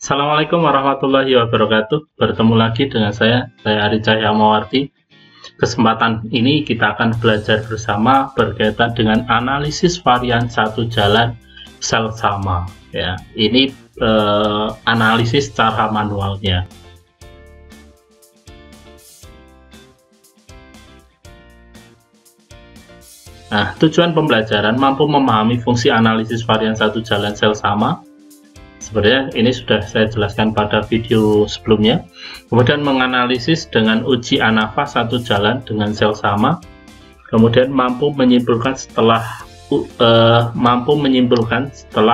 Assalamualaikum warahmatullahi wabarakatuh. Bertemu lagi dengan saya Ari Cahyawarti. Kesempatan ini kita akan belajar bersama berkaitan dengan analisis varian satu jalan sel sama. Ya, ini analisis cara manualnya. Nah, tujuan pembelajaran mampu memahami fungsi analisis varian satu jalan sel sama. Sebenarnya ini sudah saya jelaskan pada video sebelumnya. Kemudian menganalisis dengan uji ANAVA satu jalan dengan sel sama. Kemudian mampu menyimpulkan setelah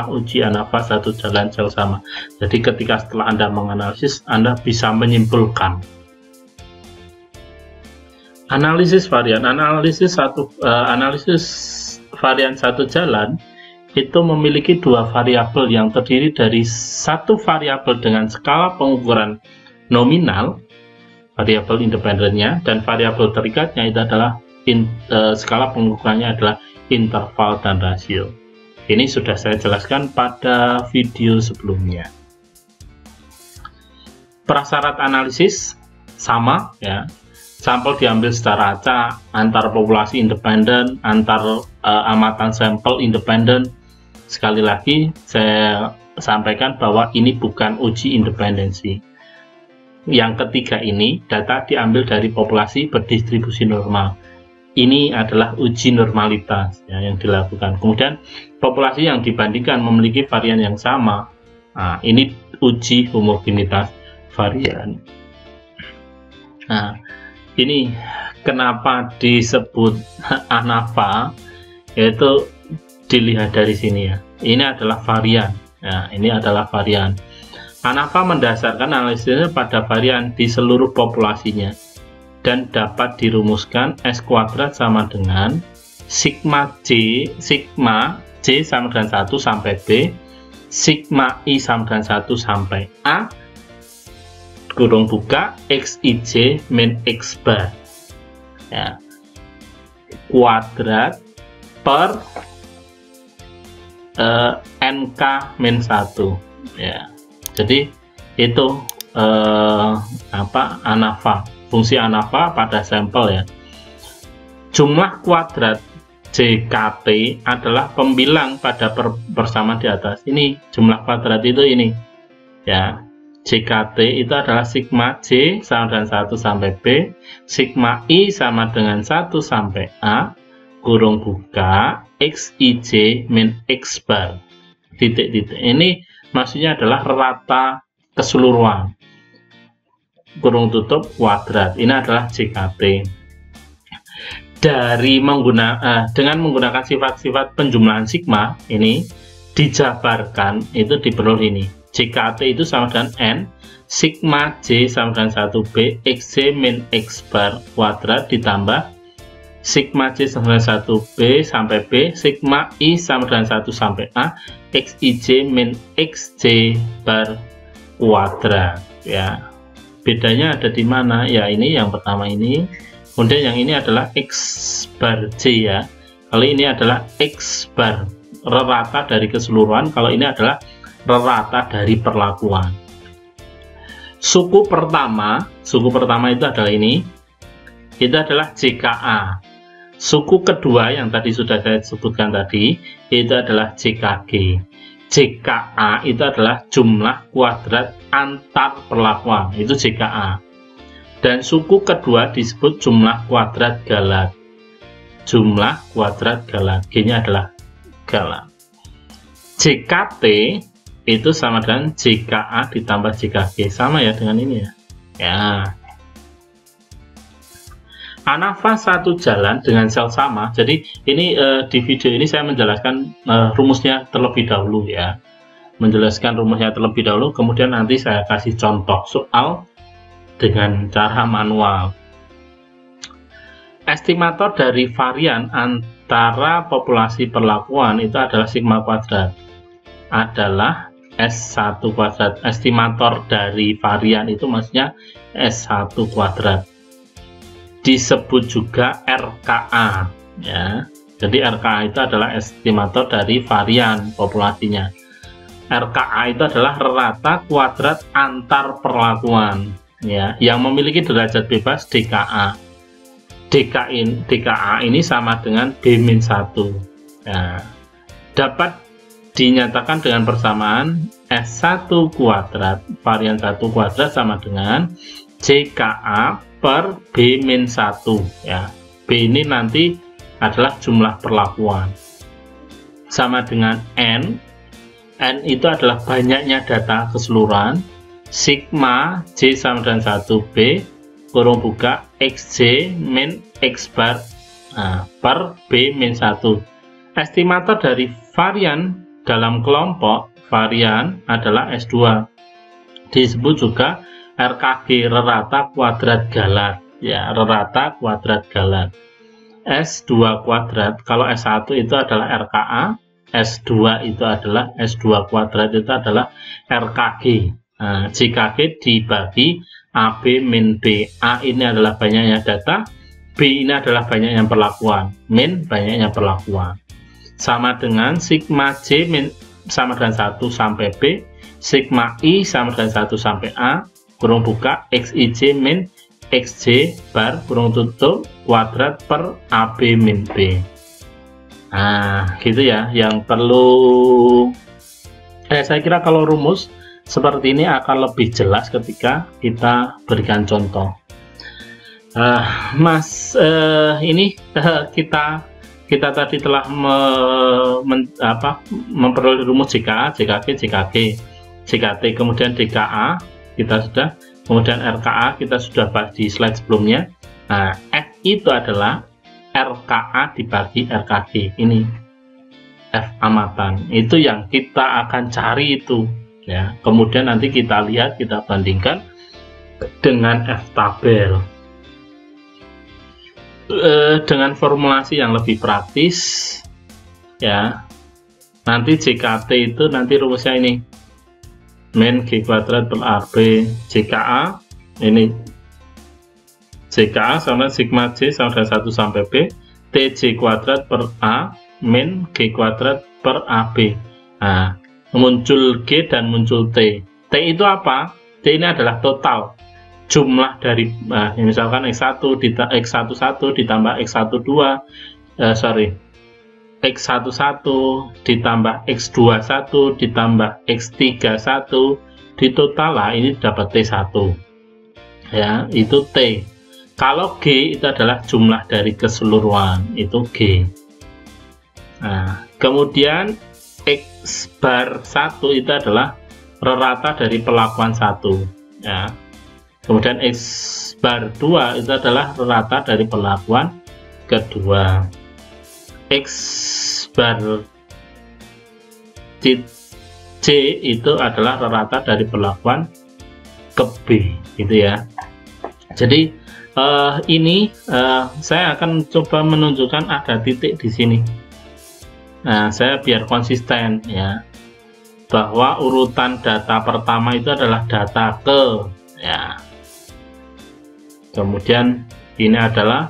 uji ANAVA satu jalan sel sama. Jadi ketika setelah Anda menganalisis, Anda bisa menyimpulkan. Analisis varian, analisis varian satu jalan itu memiliki dua variabel yang terdiri dari satu variabel dengan skala pengukuran nominal, variabel independennya, dan variabel terikatnya itu adalah skala pengukurannya adalah interval dan rasio. Ini sudah saya jelaskan pada video sebelumnya. Prasyarat analisis sama ya. Sampel diambil secara acak, antar populasi independen, antar amatan sampel independen. Sekali lagi saya sampaikan bahwa ini bukan uji independensi. Yang ketiga ini data diambil dari populasi berdistribusi normal. Ini adalah uji normalitas ya, yang dilakukan. Kemudian populasi yang dibandingkan memiliki varian yang sama. Nah, ini uji homogenitas varian. Nah, ini kenapa disebut ANAVA, yaitu dilihat dari sini ya. Ini adalah varian. Nah, ini adalah varian. ANAVA mendasarkan analisisnya pada varian di seluruh populasinya dan dapat dirumuskan S kuadrat sama dengan sigma J sama dengan 1 sampai B, sigma I sama dengan 1 sampai A, kurung buka XIJ min X bar ya, kuadrat per NK min 1 ya. Jadi itu ANAVA, fungsi ANAVA pada sampel ya. Jumlah kuadrat JKT adalah pembilang pada persamaan di atas. Ini jumlah kuadrat itu ini ya. JKT itu adalah sigma J sama dengan 1 sampai B, sigma I sama dengan 1 sampai A, kurung buka XIJ min X bar, titik-titik. Ini maksudnya adalah rata keseluruhan, kurung tutup kuadrat. Ini adalah JKT. Dengan menggunakan sifat-sifat penjumlahan sigma ini dijabarkan, itu diperoleh ini. JKT itu sama dengan N, sigma J sama dengan 1B, XJ min X bar kuadrat ditambah sigma J sama dengan 1B sampai B, sigma I sama dengan 1 sampai A, XIJ min XJ bar kuadrat ya. Bedanya ada di mana? Ya, ini yang pertama ini. Kemudian yang ini adalah X bar J ya. Kalau ini adalah X bar rata dari keseluruhan, kalau ini adalah rata dari perlakuan. Suku pertama itu adalah ini. Itu adalah JKA. Suku kedua yang tadi sudah saya sebutkan tadi, itu adalah JKG. JKA itu adalah jumlah kuadrat antar perlakuan, itu JKA. Dan suku kedua disebut jumlah kuadrat galat. Jumlah kuadrat galat, G-nya adalah galat. JKT itu sama dengan JKA ditambah JKG, sama ya dengan ini ya. Ya. ANAVA satu jalan dengan sel sama. Jadi ini di video ini saya menjelaskan rumusnya terlebih dahulu ya. Menjelaskan rumusnya terlebih dahulu, kemudian nanti saya kasih contoh soal dengan cara manual. Estimator dari varian antara populasi perlakuan itu adalah sigma kuadrat. Adalah S1 kuadrat. Estimator dari varian itu maksudnya S1 kuadrat. Disebut juga RKA ya. Jadi RKA itu adalah estimator dari varian populasinya. RKA itu adalah rata kuadrat antar perlakuan, ya, yang memiliki derajat bebas DKA. DKA ini sama dengan B-1. Nah, dapat dinyatakan dengan persamaan S1 kuadrat varian 1 kuadrat sama dengan JKA per B-1, ya. B ini nanti adalah jumlah perlakuan sama dengan N itu adalah banyaknya data keseluruhan, sigma J sama dengan 1B kurung buka XJ min X bar per B-1. Estimator dari varian dalam kelompok varian adalah S2, disebut juga RKG, rata kuadrat galat, ya, rata kuadrat galat. S2 kuadrat, kalau S1 itu adalah RKA, S2 itu adalah S2 kuadrat itu adalah RKG. Nah, JKG dibagi AB min B. A ini adalah banyaknya data, B ini adalah banyaknya perlakuan, min banyaknya perlakuan. Sama dengan sigma J min sama dengan 1 sampai B, sigma I sama dengan 1 sampai A, kurung buka XIJ min XJ bar kurung tutup kuadrat per AB min B. Nah, gitu ya, yang perlu saya kira kalau rumus seperti ini akan lebih jelas ketika kita berikan contoh. Ini kita tadi telah memperoleh rumus JKA, JKG, JKT, kemudian DKA kita sudah, kemudian RKA kita sudah bahas di slide sebelumnya. Nah, F itu adalah RKA dibagi RKG, ini F amatan, itu yang kita akan cari itu, ya. Kemudian nanti kita lihat, kita bandingkan dengan F tabel dengan formulasi yang lebih praktis, ya. Nanti JKT itu nanti rumusnya ini min G kuadrat per AB, JKA ini JKA sama sigma J sama dengan 1 sampai B, TJ kuadrat per A min G kuadrat per AB. Nah, muncul G dan muncul T. T itu apa? T ini adalah total jumlah dari misalkan X11 ditambah X12 X11 ditambah X21 ditambah X31 ditotal lah, ini dapat T1, ya, itu T. Kalau G itu adalah jumlah dari keseluruhan, itu G. Nah, kemudian X bar 1 itu adalah rata dari perlakuan 1, ya. Kemudian X bar 2 itu adalah rata dari perlakuan kedua. X bar C itu adalah rata dari perlakuan ke B, gitu ya. Jadi ini saya akan coba menunjukkan ada titik di sini. Nah, saya biar konsisten, ya, bahwa urutan data pertama itu adalah data ke, ya. Kemudian ini adalah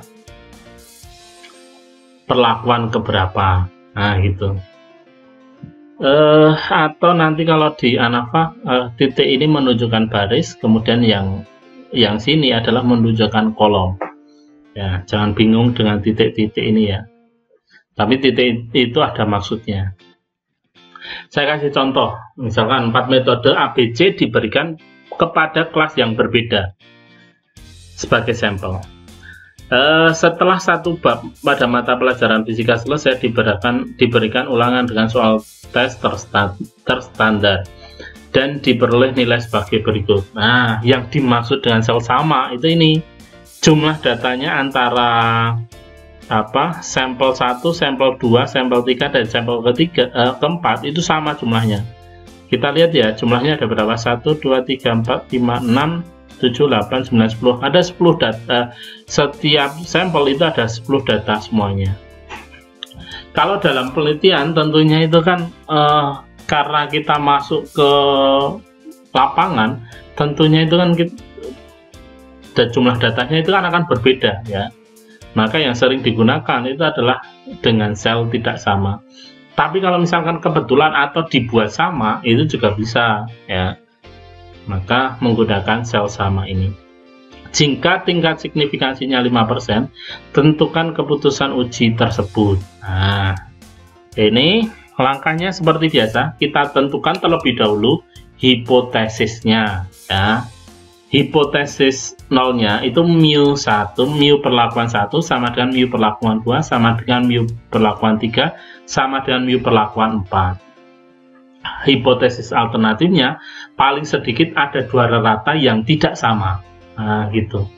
perlakuan keberapa, nah gitu. Atau nanti kalau di ANAFA titik ini menunjukkan baris, kemudian yang sini adalah menunjukkan kolom, ya. Jangan bingung dengan titik-titik ini, ya, tapi titik itu ada maksudnya. Saya kasih contoh, misalkan 4 metode ABC diberikan kepada kelas yang berbeda sebagai sampel. Setelah satu bab pada mata pelajaran fisika selesai, diberikan ulangan dengan soal tes terstandar dan diperoleh nilai sebagai berikut. Nah, yang dimaksud dengan sel sama itu ini jumlah datanya antara sampel 1, sampel 2, sampel 3 dan sampel keempat itu sama jumlahnya. Kita lihat ya, jumlahnya ada berapa? 1, 2, 3, 4, 5, 6, 7, 8, 9, 10. Ada 10 data. Setiap sampel itu ada 10 data semuanya. Kalau dalam penelitian tentunya itu kan karena kita masuk ke lapangan, tentunya itu kan jumlah datanya itu kan akan berbeda, ya. Maka yang sering digunakan itu adalah dengan sel tidak sama. Tapi kalau misalkan kebetulan atau dibuat sama, itu juga bisa ya. Maka menggunakan sel sama ini. Jika tingkat signifikansinya 5%, tentukan keputusan uji tersebut. Nah, ini langkahnya seperti biasa, kita tentukan terlebih dahulu hipotesisnya ya. Hipotesis nolnya itu mu1, mu perlakuan 1 sama dengan mu perlakuan 2 sama dengan mu perlakuan 3 sama dengan mu perlakuan 4. Hipotesis alternatifnya paling sedikit ada 2 rata yang tidak sama. Nah, gitu.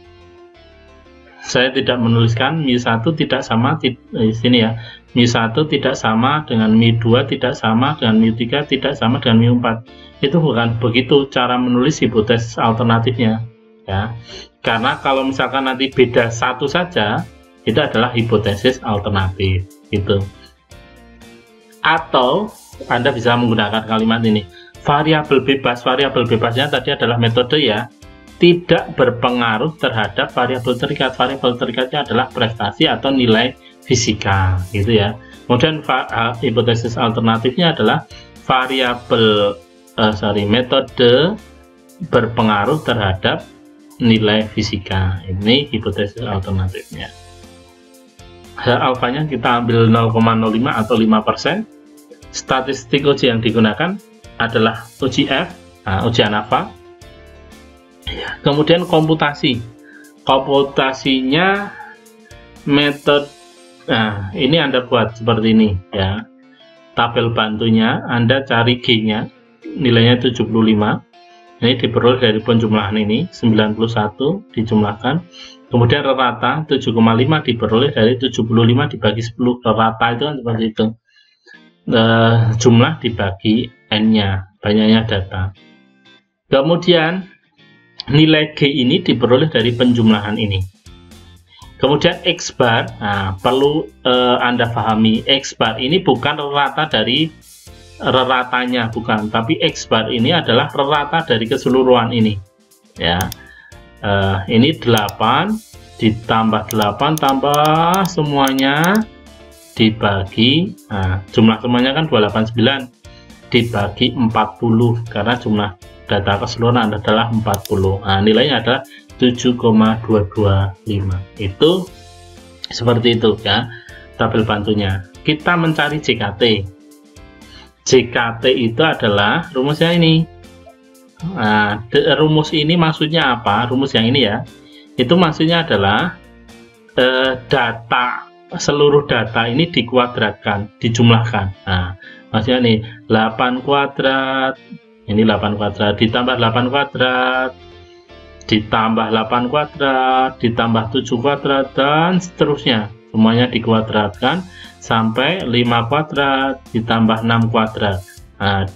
Saya tidak menuliskan mu1 tidak sama di sini ya. mu1 tidak sama dengan mu2, tidak sama dengan mu3, tidak sama dengan mu4. Itu bukan begitu cara menulis hipotesis alternatifnya ya. Karena kalau misalkan nanti beda satu saja, itu adalah hipotesis alternatif gitu. Atau Anda bisa menggunakan kalimat ini, variabel bebas. Variabel bebasnya tadi adalah metode ya, tidak berpengaruh terhadap variabel terikat. Variabel terikatnya adalah prestasi atau nilai fisika gitu ya. Kemudian hipotesis alternatifnya adalah variabel metode berpengaruh terhadap nilai fisika. Ini hipotesis alternatifnya. Alfanya kita ambil 0,05 atau 5%. Statistik uji yang digunakan adalah uji F, ujian alfa. Kemudian komputasi. Komputasinya metode, ini Anda buat seperti ini ya. Tabel bantunya Anda cari G-nya, nilainya 75. Ini diperoleh dari penjumlahan ini 91 dijumlahkan. Kemudian rata 7,5 diperoleh dari 75 dibagi 10. Rata itu kan seperti itu. Jumlah dibagi N-nya, banyaknya data. Kemudian nilai G ini diperoleh dari penjumlahan ini. Kemudian X bar, perlu Anda pahami, X bar ini bukan rata dari reratanya, bukan, tapi X bar ini adalah rata dari keseluruhan ini ya. Ini 8 ditambah 8 tambah semuanya dibagi, jumlah semuanya kan 289 dibagi 40 karena jumlah data keseluruhan adalah 40. Nilainya adalah 7,225. Itu seperti itu ya tabel bantunya. Kita mencari JKT. JKT itu adalah rumusnya ini. Rumus ini maksudnya apa? Rumus yang ini ya, itu maksudnya adalah seluruh data ini dikuadratkan, dijumlahkan. Maksudnya nih 8 kuadrat, ini 8 kuadrat ditambah 8 kuadrat ditambah 8 kuadrat ditambah 7 kuadrat dan seterusnya, semuanya dikuadratkan sampai 5 kuadrat ditambah 6 kuadrat.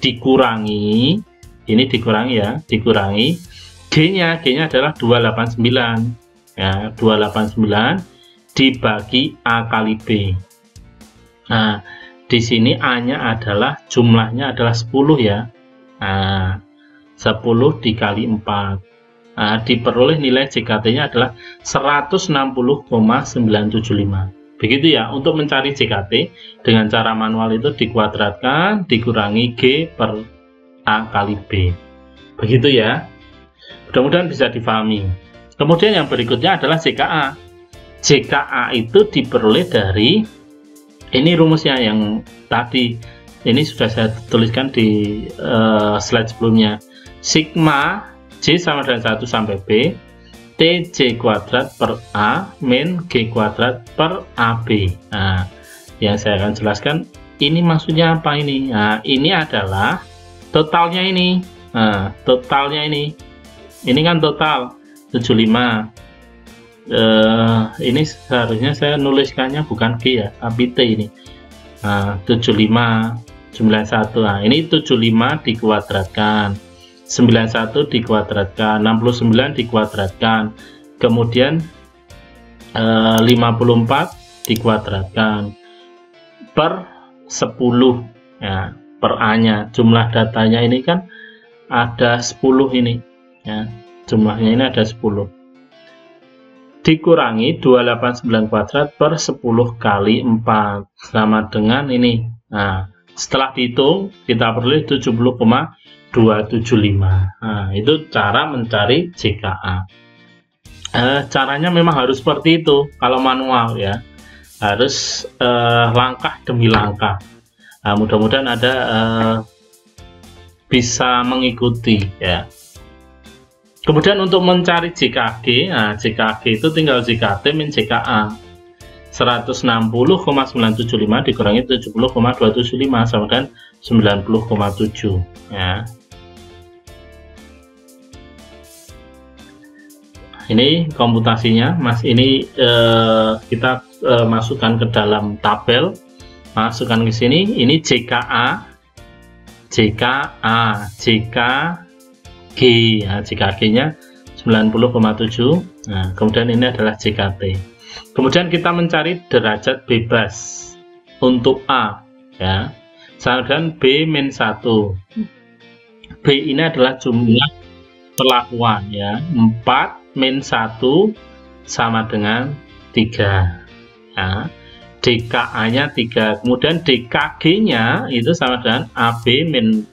Dikurangi, ini dikurangi ya, dikurangi G-nya adalah 289 ya, 289 dibagi A kali B. Di sini A-nya adalah jumlahnya adalah 10 ya. 10 dikali 4. Diperoleh nilai JKT-nya adalah 160,975. Begitu ya, untuk mencari JKT dengan cara manual itu dikuadratkan dikurangi G per A kali B. Begitu ya. Mudah-mudahan bisa difahami. Kemudian yang berikutnya adalah JKA. JKA itu diperoleh dari, ini rumusnya yang tadi ini sudah saya tuliskan di slide sebelumnya. Sigma J sama dengan 1 sampai B, TJ kuadrat per A min G kuadrat per AB. Yang saya akan jelaskan ini maksudnya apa ini. Ini adalah totalnya ini. Totalnya ini kan total 75. Ini seharusnya saya nuliskannya bukan G ya, tapi T ini. 75, 91. Ini 75 dikuadratkan. 91 dikuadratkan, 69 dikuadratkan, kemudian 54 dikuadratkan per 10 ya, per A-nya. Jumlah datanya ini kan ada 10 ini ya, jumlahnya ini ada 10 dikurangi 289 kuadrat per 10 kali 4 sama dengan ini Nah, setelah dihitung kita peroleh 70,275. Nah, itu cara mencari JKA. Caranya memang harus seperti itu kalau manual ya, harus langkah demi langkah. Nah, mudah-mudahan ada bisa mengikuti ya. Kemudian untuk mencari JKG, nah JKG itu tinggal JKT min JKA. 160,975 dikurangi 70,275 sama dengan 90,7 ya. Ini komputasinya, Mas. Ini kita masukkan ke dalam tabel, masukkan ke sini. Ini JKA, JKA, JKG, ya, JKG-nya 90,7. Nah, kemudian ini adalah JKT. Kemudian kita mencari derajat bebas untuk A, ya. Sama dengan B-1. B ini adalah jumlah perlakuan, ya. 4 min 1 sama dengan 3 ya. DKA-nya 3, kemudian DKG-nya itu sama dengan AB min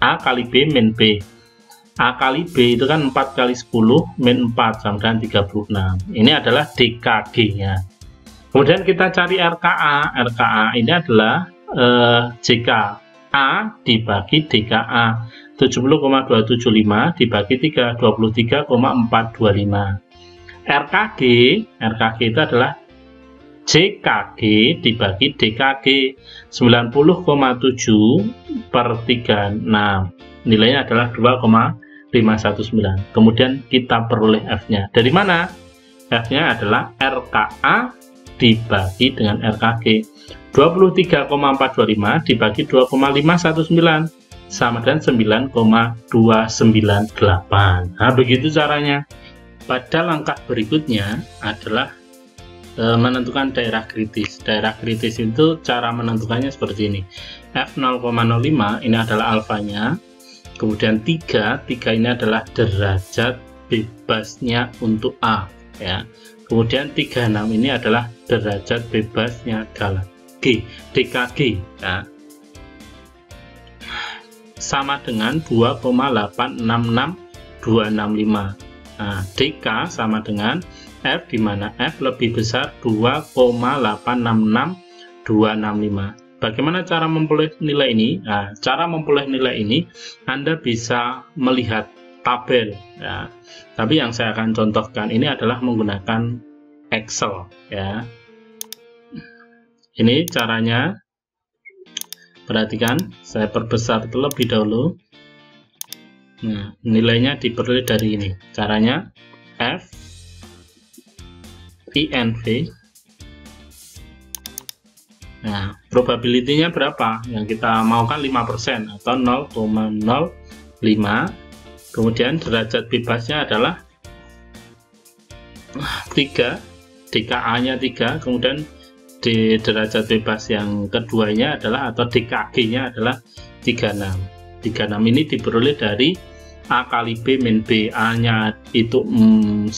A kali B min B. A kali B itu kan 4 kali 10 min 4 sama dengan 36. Ini adalah DKG-nya. Kemudian kita cari RKA. RKA ini adalah JKA dibagi DKA. 70,275 dibagi 3, 23,425. RKG itu adalah JKG dibagi DKG, 90,7 per 36. Nilainya adalah 2,519. Kemudian kita peroleh F-nya. Dari mana? F-nya adalah RKA dibagi dengan RKG. 23,425 dibagi 2,519 sama dengan 9,298. Nah, begitu caranya. Pada langkah berikutnya adalah menentukan daerah kritis. Daerah kritis itu cara menentukannya seperti ini. F0,05 ini adalah alfanya. Kemudian 3 ini adalah derajat bebasnya untuk A ya. Kemudian 36 ini adalah derajat bebasnya galah G, DKG ya. Sama dengan 2,866265. Nah, DK sama dengan F, di mana F lebih besar 2,866265. Bagaimana cara memperoleh nilai ini? Nah, cara memperoleh nilai ini Anda bisa melihat tabel ya. Tapi yang saya akan contohkan ini adalah menggunakan Excel ya. Ini caranya. Perhatikan, saya perbesar terlebih dahulu. Nah, nilainya diperoleh dari ini. Caranya F INV. Nah, probability-nya berapa? Yang kita maukan 5% atau 0,05. Kemudian derajat bebasnya adalah 3, DKA-nya 3, kemudian di derajat bebas yang keduanya adalah atau DKG-nya adalah 36. 36 ini diperoleh dari A kali B min B. A-nya itu 10,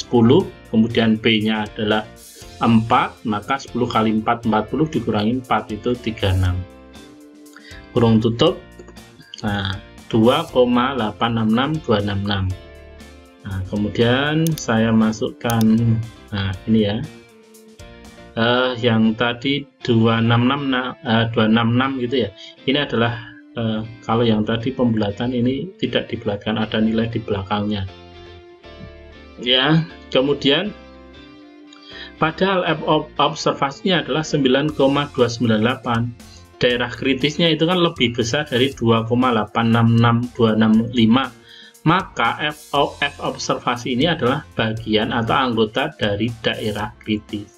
kemudian B-nya adalah 4, maka 10 kali 4, 40 dikurangi 4 itu 36. Kurung tutup. Nah, 2,866266. Nah, kemudian saya masukkan, nah ini ya. Yang tadi 266 gitu ya. Ini adalah kalau yang tadi pembulatan ini tidak dibulatkan, ada nilai di belakangnya. Ya, kemudian padahal F observasinya adalah 9,298. Daerah kritisnya itu kan lebih besar dari 2,866265. Maka F observasi ini adalah bagian atau anggota dari daerah kritis.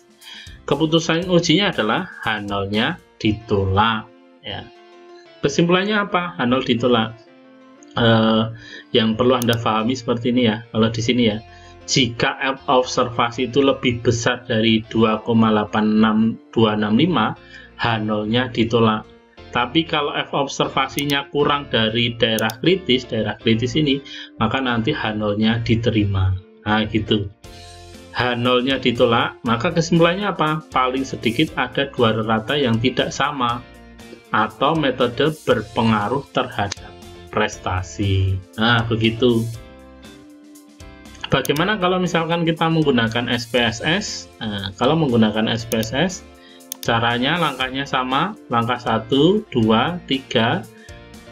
Keputusan ujinya adalah H0-nya ditolak ya. Kesimpulannya apa? H0 ditolak. Yang perlu Anda pahami seperti ini ya. Kalau di sini ya, jika F observasi itu lebih besar dari 2,86265, H0-nya ditolak. Tapi kalau F observasinya kurang dari daerah kritis ini, maka nanti H0-nya diterima. Nah gitu. H0-nya ditolak, maka kesimpulannya apa? Paling sedikit ada dua rata yang tidak sama. atau metode berpengaruh terhadap prestasi. Nah, begitu. Bagaimana kalau misalkan kita menggunakan SPSS? Nah, kalau menggunakan SPSS, caranya langkahnya sama, langkah 1, 2, 3,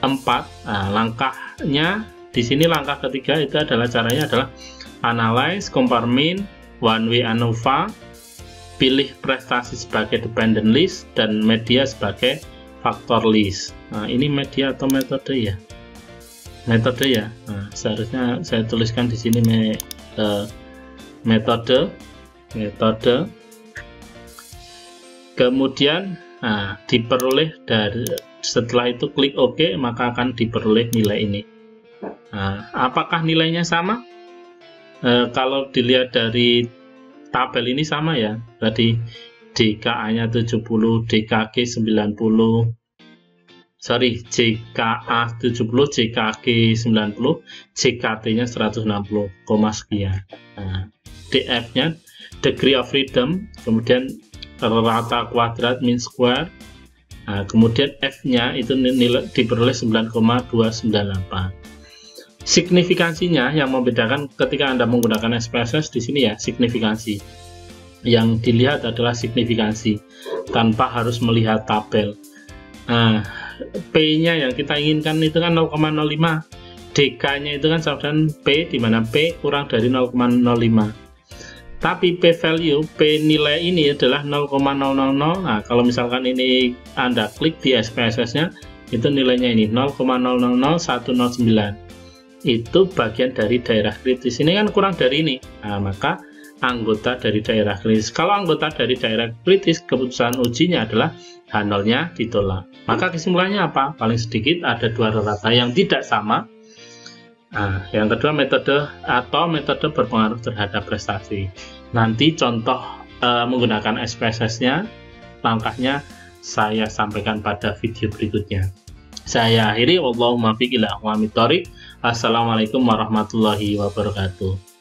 4. Nah, langkahnya di sini langkah ketiga itu adalah caranya adalah analyze, compartment, one way ANOVA, pilih prestasi sebagai dependent list dan media sebagai faktor list. Nah, ini media atau metode ya? Metode ya. Nah, seharusnya saya tuliskan di sini metode. Kemudian diperoleh dari, setelah itu klik OK, maka akan diperoleh nilai ini. Nah, apakah nilainya sama? Kalau dilihat dari tabel ini sama ya, berarti DKA-nya 70, DKG 90, JKA 70, JKG 90, JKT-nya 160, sekian. Nah, DF-nya degree of freedom, kemudian rata kuadrat mean square. Nah, kemudian F-nya itu nilai diperoleh 9,298. Signifikansinya yang membedakan ketika Anda menggunakan SPSS di sini ya, signifikansi. Yang dilihat adalah signifikansi tanpa harus melihat tabel. Nah, P-nya yang kita inginkan itu kan 0,05. DK-nya itu kan sama dengan P, di mana P kurang dari 0,05. Tapi P value, P nilai ini adalah 0,000. Nah, kalau misalkan ini Anda klik di SPSS-nya, itu nilainya ini 0,000109. Itu bagian dari daerah kritis. Ini kan kurang dari ini. Nah, maka anggota dari daerah kritis. Kalau anggota dari daerah kritis, keputusan ujinya adalah H0-nya ditolak. Maka kesimpulannya apa? Paling sedikit ada 2 rata yang tidak sama. Nah, yang kedua metode atau metode berpengaruh terhadap prestasi. Nanti contoh menggunakan SPSS-nya, langkahnya saya sampaikan pada video berikutnya. Saya akhiri, wallahumma fiq ila aqwamit thoriq. Assalamualaikum warahmatullahi wabarakatuh.